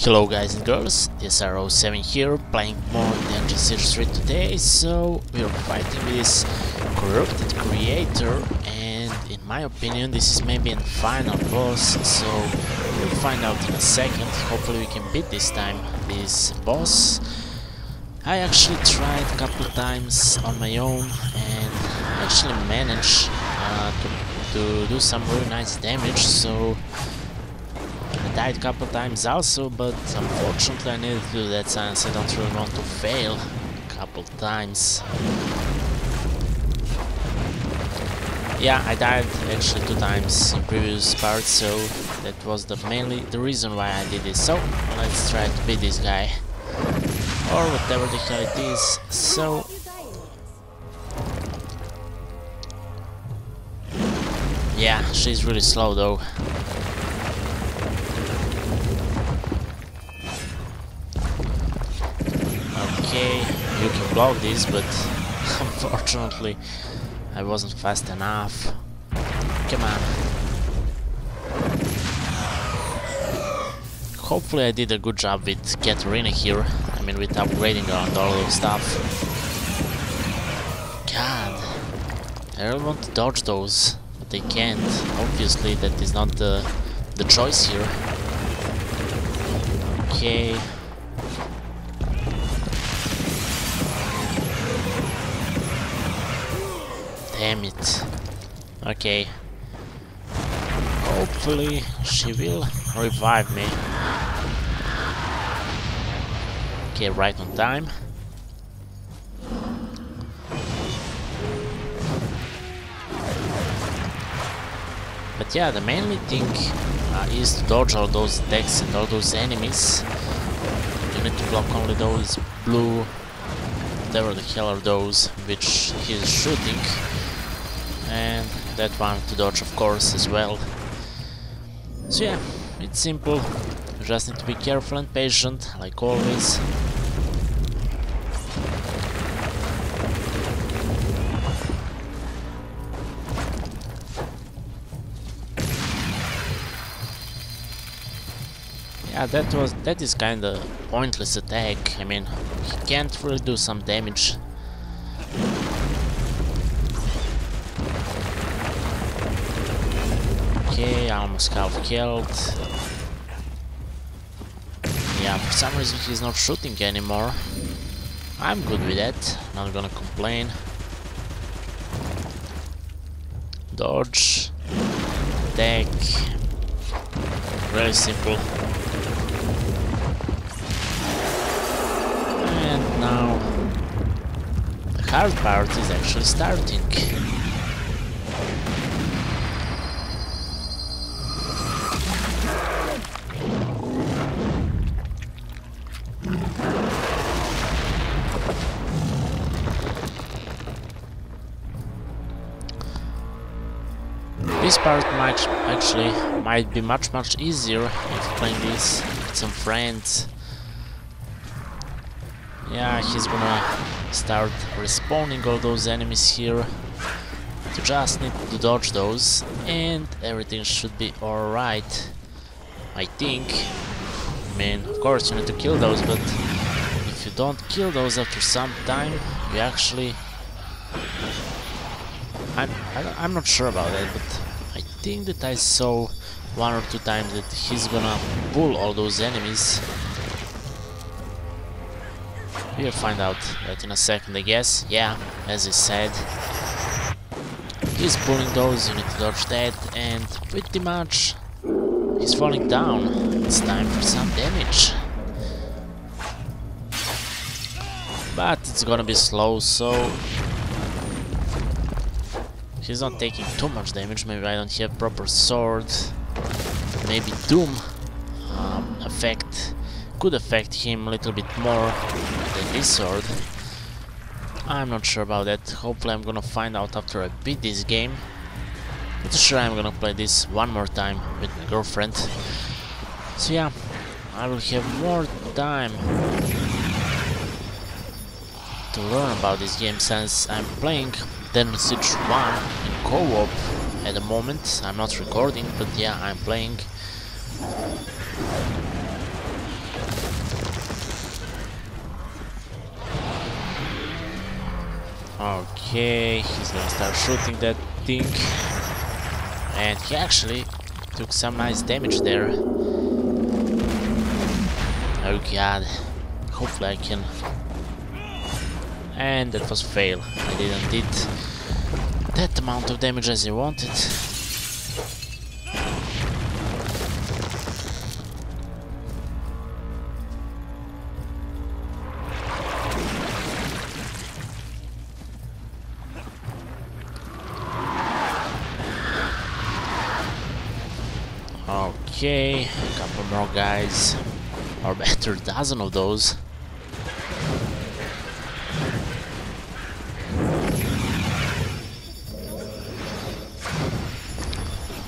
Hello guys and girls, DSIII here, playing more than Series 3 today. So we are fighting with this corrupted creator, and in my opinion this is maybe a final boss, so we'll find out in a second. Hopefully we can beat this time this boss. I actually tried a couple times on my own and actually managed to do some really nice damage, so I died a couple times also, but unfortunately I needed to do that since I don't really want to fail a couple times. Yeah, I died actually 2 times in previous parts, so that was mainly the reason why I did this. So let's try to beat this guy, or whatever the hell it is. So yeah, she's really slow though. Okay, you can block this, but unfortunately I wasn't fast enough. Come on. Hopefully I did a good job with Aranna here. I mean, with upgrading and all of stuff. God, I really want to dodge those, but I can't. Obviously that is not the choice here. Okay. Damn it. Okay. Hopefully she will revive me. Okay, right on time. But yeah, the mainly thing is to dodge all those attacks and all those enemies. You need to block only those blue, whatever the hell are those, which he's shooting. And that one to dodge, of course, as well. So yeah, it's simple. You just need to be careful and patient, like always. Yeah, that is kinda pointless attack. I mean, he can't really do some damage. Okay, almost half killed. Yeah, for some reason he's not shooting anymore. I'm good with that, not gonna complain. Dodge, attack, really simple. And now the hard part is actually starting. This part might be much easier if playing this with some friends. Yeah, he's gonna start respawning all those enemies here. You just need to dodge those and everything should be alright, I think. I mean, of course you need to kill those, but if you don't kill those after some time, you actually... I'm not sure about that, but I think that I saw 1 or 2 times that he's gonna pull all those enemies. We'll find out that in a second, I guess. Yeah, as I said, he's pulling those, you need to dodge that, and pretty much he's falling down. It's time for some damage. But it's gonna be slow, so he's not taking too much damage. Maybe I don't have proper sword. Maybe Doom could affect him a little bit more than this sword. I'm not sure about that. Hopefully I'm gonna find out after I beat this game. Pretty sure I'm gonna play this one more time with my girlfriend. So yeah, I will have more time to learn about this game since I'm playing DSIII 1 in co-op at the moment. I'm not recording, but yeah, I'm playing. Okay, he's gonna start shooting that thing. And he actually took some nice damage there. Oh god. Hopefully I can... And that was fail. I didn't did that amount of damage as I wanted. Okay, a couple more guys, or better, a dozen of those.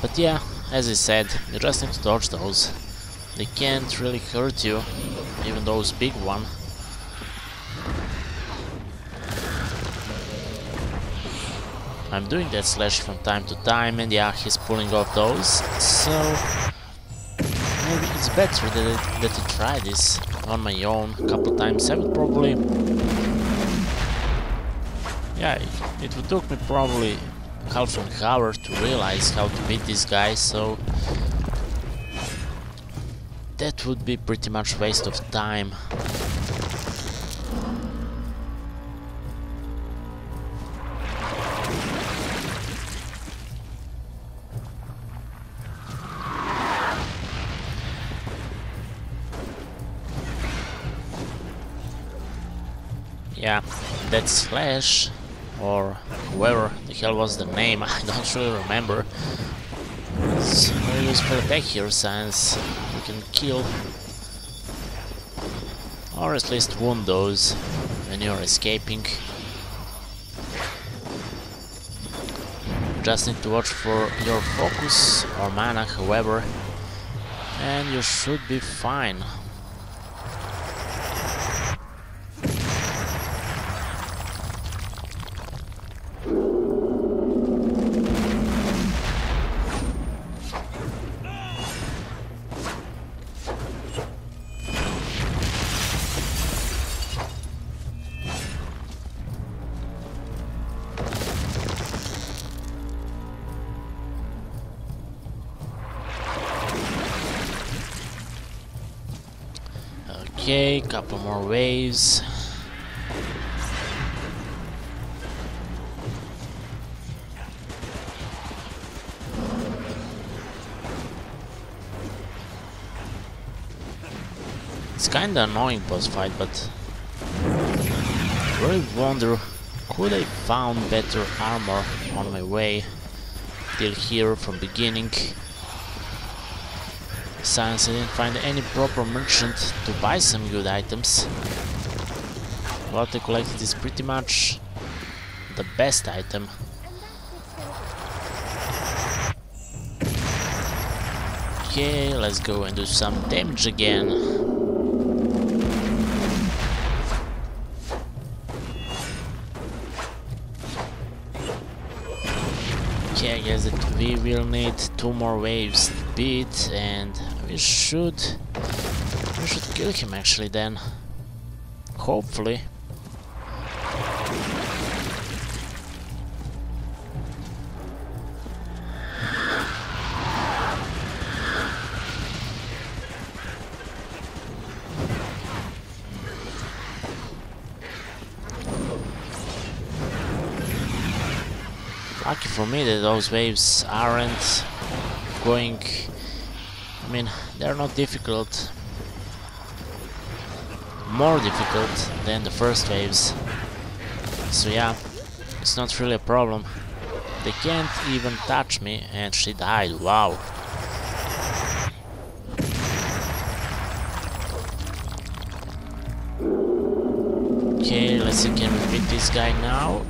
But yeah, as I said, you just need to dodge those. They can't really hurt you, even those big one. I'm doing that slash from time to time, and yeah, he's pulling off those, so maybe it's better that I try this on my own a couple times. I would probably... Yeah, it would took me probably half an hour to realize how to beat this guy, so that would be pretty much waste of time. Yeah, that slash, or whoever the hell was the name, I don't really remember. It's a very useful attack here since you can kill, or at least wound those when you're escaping. Just need to watch for your focus or mana, however, and you should be fine. Okay, couple more waves. It's kinda annoying boss fight, but I really wonder, could I found better armor on my way till here from beginning? Since I didn't find any proper merchant to buy some good items. What I collected is pretty much the best item. Okay, let's go and do some damage again. Okay, I guess that we will need 2 more waves to beat, and we should kill him actually then. Hopefully. Lucky for me that those waves aren't going... I mean, they're not difficult. More difficult than the first waves. So yeah, it's not really a problem. They can't even touch me, and she died, wow. Okay, let's see, can we beat this guy now?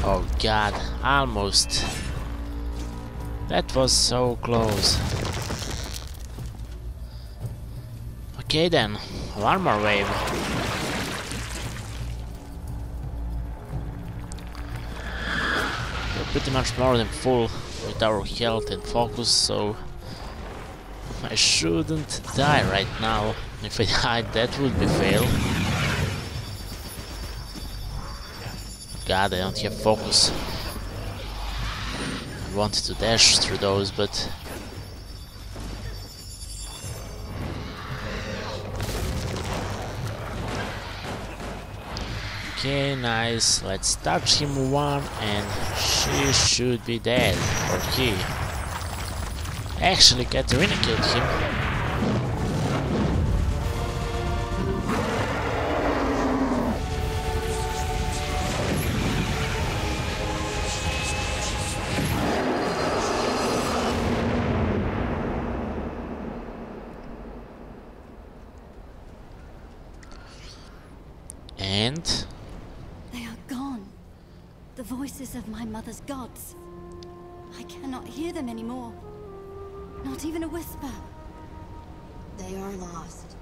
Oh god, almost. That was so close. Okay then, one more wave. We're pretty much more than full with our health and focus, so I shouldn't die right now. If I died, that would be fail. God, I don't have focus. I wanted to dash through those, but... Okay, nice. Let's touch him one and she should be dead. Or he. Actually, Katarina killed him. And they are gone. The voices of my mother's gods. I cannot hear them anymore. Not even a whisper. They are lost.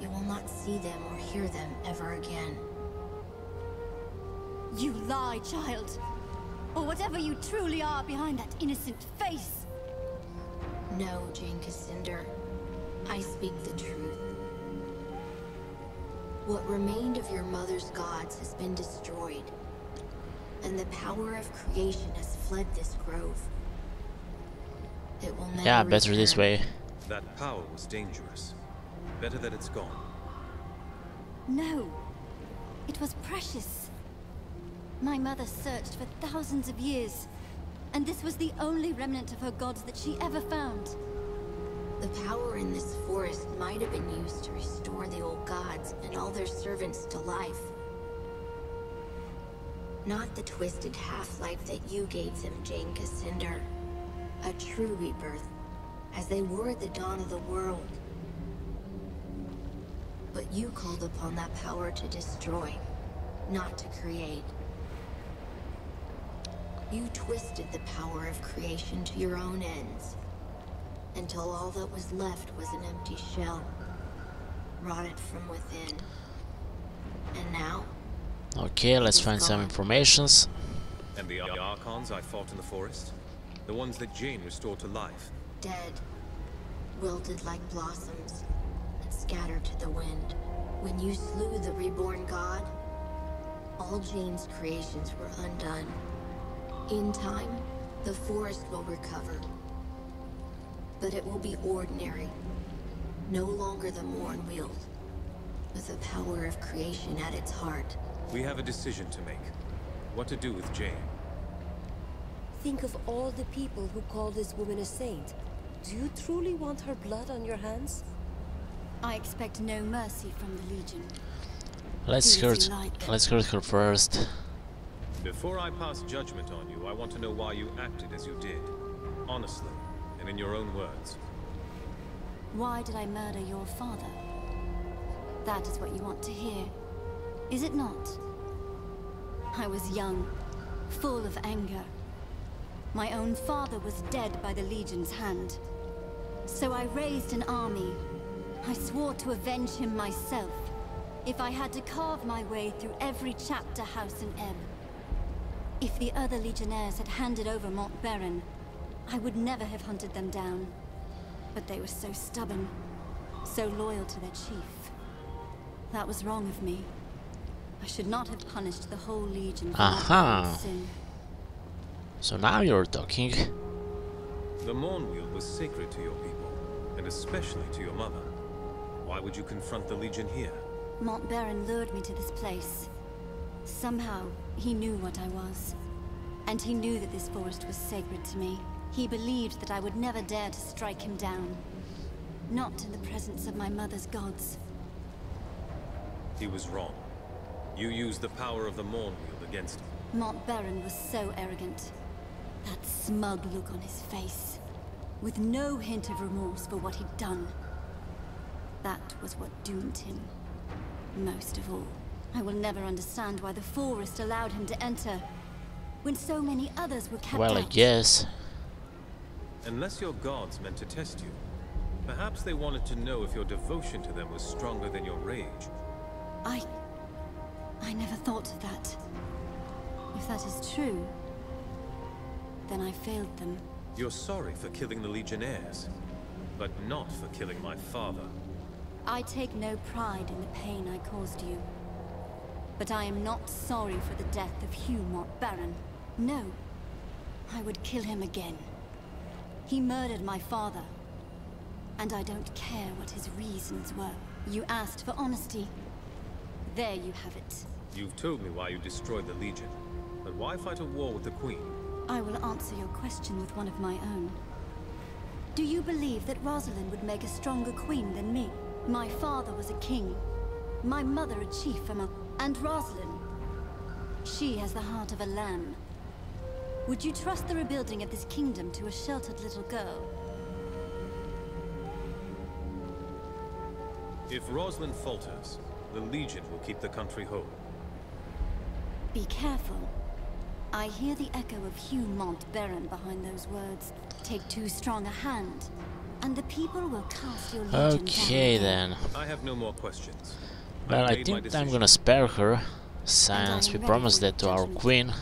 You will not see them or hear them ever again. You lie, child. Or whatever you truly are behind that innocent face. No, Jane Cassinder. I speak the truth. What remained of your mother's gods has been destroyed, and the power of creation has fled this grove. It will never yeah, better return. this way. That power was dangerous. Better that it's gone. No. It was precious. My mother searched for thousands of years, and this was the only remnant of her gods that she ever found. The power in this forest might have been used to restore the old gods and all their servants to life. Not the twisted half-life that you gave them, Jane Cassinder. A true rebirth, as they were at the dawn of the world. But you called upon that power to destroy, not to create. You twisted the power of creation to your own ends, until all that was left was an empty shell, rotted from within. And now? Okay, let's find some informations. And the Archons I fought in the forest? The ones that Jane restored to life? Dead. Wilted like blossoms, and scattered to the wind. When you slew the reborn god, all Jane's creations were undone. In time, the forest will recover. But it will be ordinary. No longer the Morn wield, with the power of creation at its heart. We have a decision to make. What to do with Jane. Think of all the people who call this woman a saint. Do you truly want her blood on your hands? I expect no mercy from the Legion. Let's Do as hurt you like. let's hurt her first. Before I pass judgment on you, I want to know why you acted as you did. Honestly, and in your own words. Why did I murder your father? That is what you want to hear, is it not? I was young, full of anger. My own father was dead by the Legion's hand. So I raised an army. I swore to avenge him myself, if I had to carve my way through every chapter house in Ebb. If the other Legionnaires had handed over Mont Baron, I would never have hunted them down. But they were so stubborn, so loyal to their chief. That was wrong of me. I should not have punished the whole Legion for my own sin. So now you're talking. The Mornwheel was sacred to your people, and especially to your mother. Why would you confront the Legion here? Mont Baron lured me to this place. Somehow, he knew what I was. And he knew that this forest was sacred to me. He believed that I would never dare to strike him down. Not in the presence of my mother's gods. He was wrong. You used the power of the Mornwheel against him. Mont Baron was so arrogant. That smug look on his face. With no hint of remorse for what he'd done. That was what doomed him. Most of all. I will never understand why the forest allowed him to enter, when so many others were kept Well, I out. guess. Unless your gods meant to test you. Perhaps they wanted to know if your devotion to them was stronger than your rage. I never thought of that. If that is true, then I failed them. You're sorry for killing the Legionnaires, but not for killing my father. I take no pride in the pain I caused you. But I am not sorry for the death of Hugh Montbaron. No. I would kill him again. He murdered my father. And I don't care what his reasons were. You asked for honesty. There you have it. You've told me why you destroyed the Legion. But why fight a war with the Queen? I will answer your question with one of my own. Do you believe that Rosalind would make a stronger queen than me? My father was a king. My mother a chief and Rosalind, she has the heart of a lamb. Would you trust the rebuilding of this kingdom to a sheltered little girl? If Rosalind falters, the Legion will keep the country whole. Be careful. I hear the echo of Hugh Montbaron behind those words. Take too strong a hand, and the people will cast your legion Okay down. then. I have no more questions. Well, I've I made my think I'm decision. gonna spare her, since we promised that to our queen.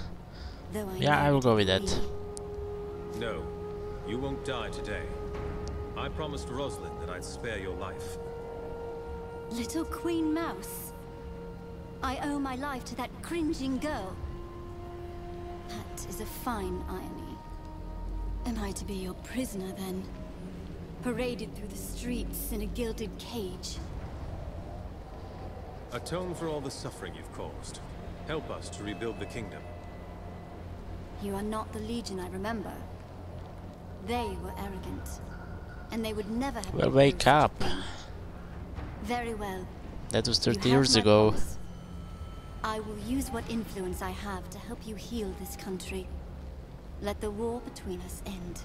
Yeah, I will go with that. No, you won't die today. I promised Rosalind that I'd spare your life. Little Queen Mouse. I owe my life to that cringing girl. That is a fine irony. Am I to be your prisoner then? Paraded through the streets in a gilded cage. Atone for all the suffering you've caused. Help us to rebuild the kingdom. You are not the Legion I remember. They were arrogant. And they would never have... Well, been wake such a up. thing. Very well. That was You 30 have years my ago. promise. I will use what influence I have to help you heal this country. Let the war between us end.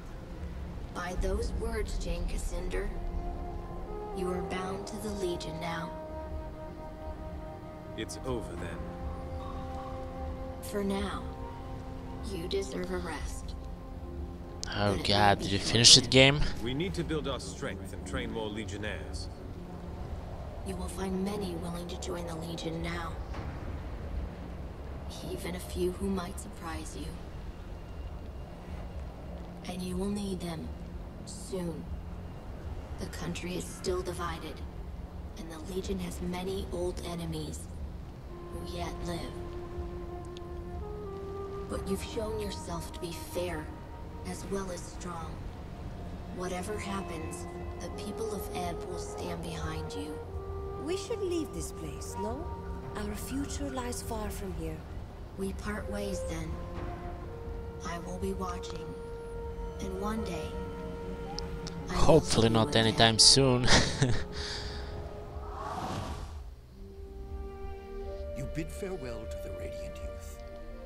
By those words, Jane Cassinder, you are bound to the Legion now. It's over then. For now, you deserve a rest. Oh god, did you finish that game? We need to build our strength and train more Legionnaires. You will find many willing to join the Legion now. Even a few who might surprise you. And you will need them soon. The country is still divided, and the Legion has many old enemies who yet live. But you've shown yourself to be fair as well as strong. Whatever happens, the people of Ebb will stand behind you. We should leave this place, no? Our future lies far from here. We part ways then. I will be watching. And one day, I will Hopefully see you not in anytime soon. You bid farewell to the Radiant Youth,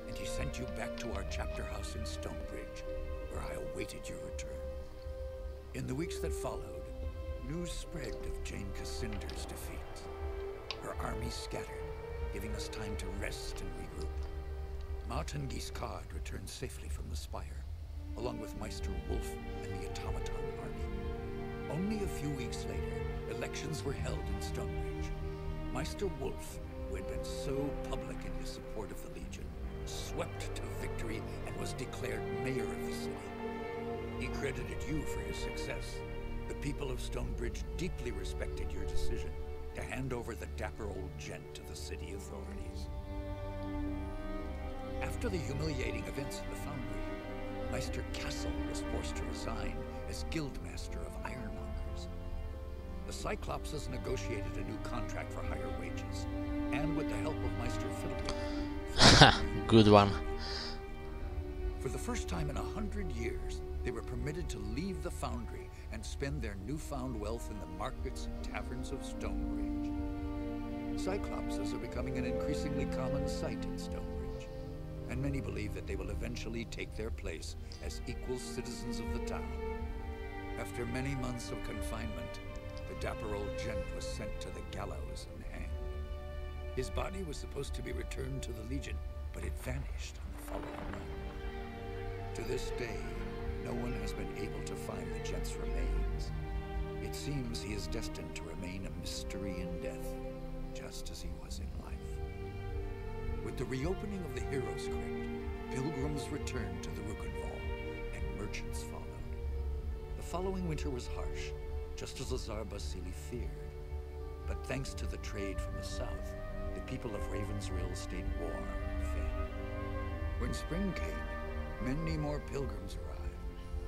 and he sent you back to our chapter house in Stonebridge, where I awaited your return. In the weeks that followed, news spread of Jane Cassinder's defeat. Her army scattered, giving us time to rest and regroup. Martin Guiscard returned safely from the Spire, along with Meister Wolf and the Automaton army. Only a few weeks later, elections were held in Stonebridge. Meister Wolf, who had been so public in his support of the Legion, swept to victory and was declared mayor of the city. He credited you for his success. The people of Stonebridge deeply respected your decision to hand over the dapper old gent to the city authorities. After the humiliating events in the Foundry, Meister Castle was forced to resign as Guildmaster of Ironmongers. The Cyclopses negotiated a new contract for higher wages, and with the help of Meister Fiddlewick, Good one. for the first time in 100 years, they were permitted to leave the Foundry and spend their newfound wealth in the markets and taverns of Stonebridge. Cyclopses are becoming an increasingly common sight in Stonebridge, and many believe that they will eventually take their place as equal citizens of the town. After many months of confinement, the dapper old gent was sent to the gallows and hanged. His body was supposed to be returned to the Legion, but it vanished on the following night. To this day, no one has been able to find the gent's remains. It seems he is destined to remain a mystery in death, just as he was in life. With the reopening of the Heroes Crypt, pilgrims returned to the Rukenval, and merchants followed. The following winter was harsh, just as Lazar Basili feared. But thanks to the trade from the south, the people of Ravensrill stayed warm and fed. When spring came, many more pilgrims arrived,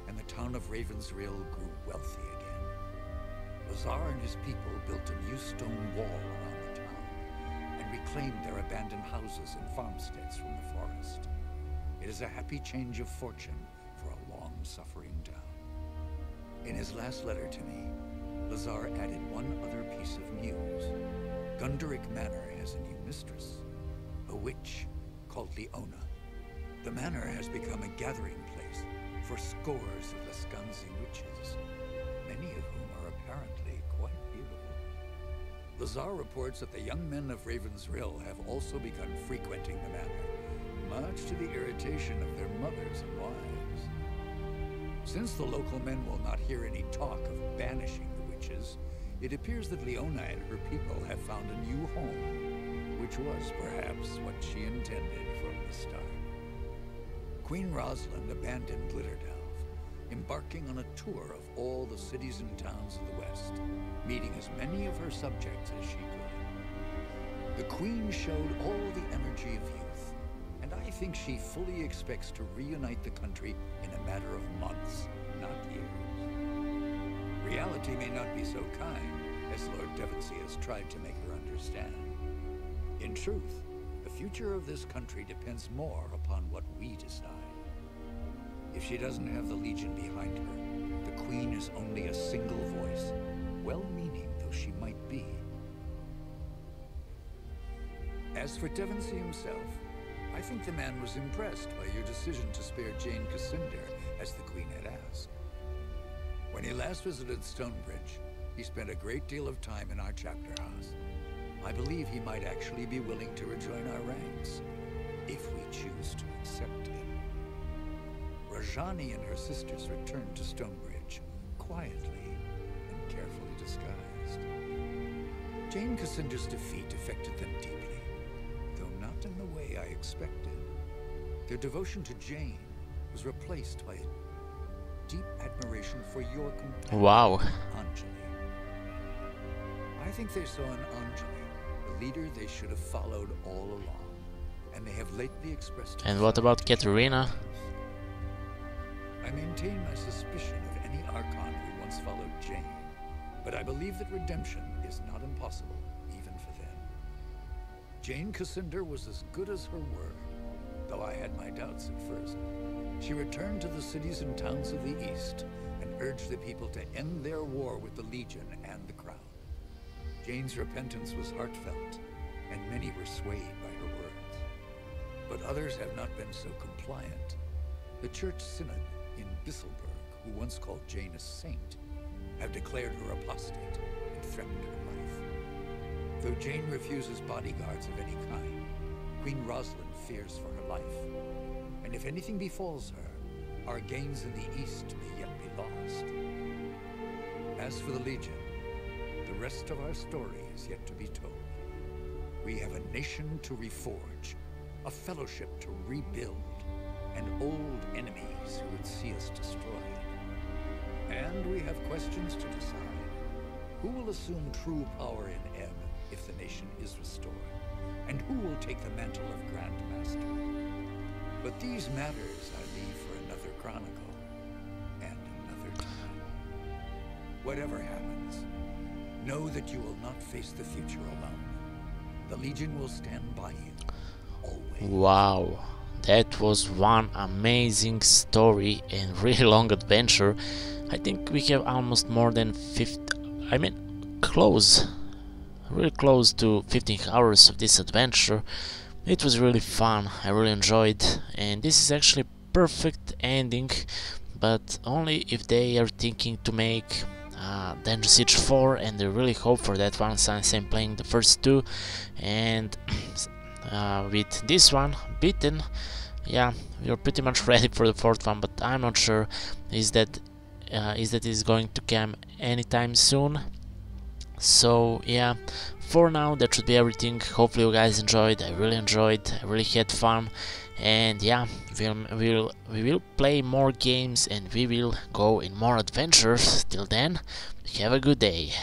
and the town of Ravensrill grew wealthy again. Lazar and his people built a new stone wall around the town, and reclaimed their abandoned houses and farmsteads from the forest. It is a happy change of fortune for a long-suffering town. In his last letter to me, Lazar added one other piece of news. Gunderic Manor has a new mistress, a witch called Leona. The manor has become a gathering place for scores of Lescanzi witches, many of whom are apparently quite beautiful. Lazar reports that the young men of Ravensrill have also begun frequenting the manor, much to the irritation of their mothers and wives. Since the local men will not hear any talk of banishing the witches, it appears that Leona and her people have found a new home, which was perhaps what she intended from the start. Queen Rosalind abandoned Glitterdelve, embarking on a tour of all the cities and towns of the West, meeting as many of her subjects as she could. The Queen showed all the energy of youth, and I think she fully expects to reunite the country in a matter of months, not years. Reality may not be so kind as Lord Devonsey has tried to make her understand. In truth, the future of this country depends more upon what we decide. If she doesn't have the Legion behind her, the Queen is only a single voice, well-meaning though she might be. As for Devonsey himself, I think the man was impressed by your decision to spare Jane Cassinder, as the Queen had asked. When he last visited Stonebridge, he spent a great deal of time in our chapter house. I believe he might actually be willing to rejoin our ranks, if we choose to accept him. Rajani and her sisters returned to Stonebridge, quietly and carefully disguised. Jane Cassinder's defeat affected them deeply, though not in the way I expected. Their devotion to Jane was replaced by a deep admiration for your companion, Wow. Anjali. I think they saw in Anjali the leader they should have followed all along, and they have lately expressed... And what about Katerina? I maintain my suspicion of any Archon who once followed Jane, but I believe that redemption is not impossible, even for them. Jane Cassinder was as good as her word, though I had my doubts at first. She returned to the cities and towns of the East and urged the people to end their war with the Legion and the Crown. Jane's repentance was heartfelt, and many were swayed by her words. But others have not been so compliant. The Church Synod in Bisselberg, who once called Jane a saint, have declared her apostate and threatened her life. Though Jane refuses bodyguards of any kind, Queen Rosalind fears for her life. And if anything befalls her, our gains in the East may yet be lost. As for the Legion, the rest of our story is yet to be told. We have a nation to reforge, a fellowship to rebuild, and old enemies who would see us destroyed. And we have questions to decide. Who will assume true power in Ebb if the nation is restored? And who will take the mantle of Grand Master? But these matters I leave for another chronicle, and another time. Whatever happens, know that you will not face the future alone. The Legion will stand by you, always. Wow, that was one amazing story and really long adventure. I think we have almost more than 50, really close to 15 hours of this adventure. It was really fun, I really enjoyed, and this is actually perfect ending, but only if they are thinking to make Danger Siege 4, and they really hope for that one since I'm playing the first two, and with this one beaten, yeah, we're pretty much ready for the fourth one, but I'm not sure is that is going to come anytime soon. So yeah, for now that should be everything. Hopefully you guys enjoyed. I really enjoyed, I really had fun, and yeah, we will play more games and we will go in more adventures. Till then, have a good day.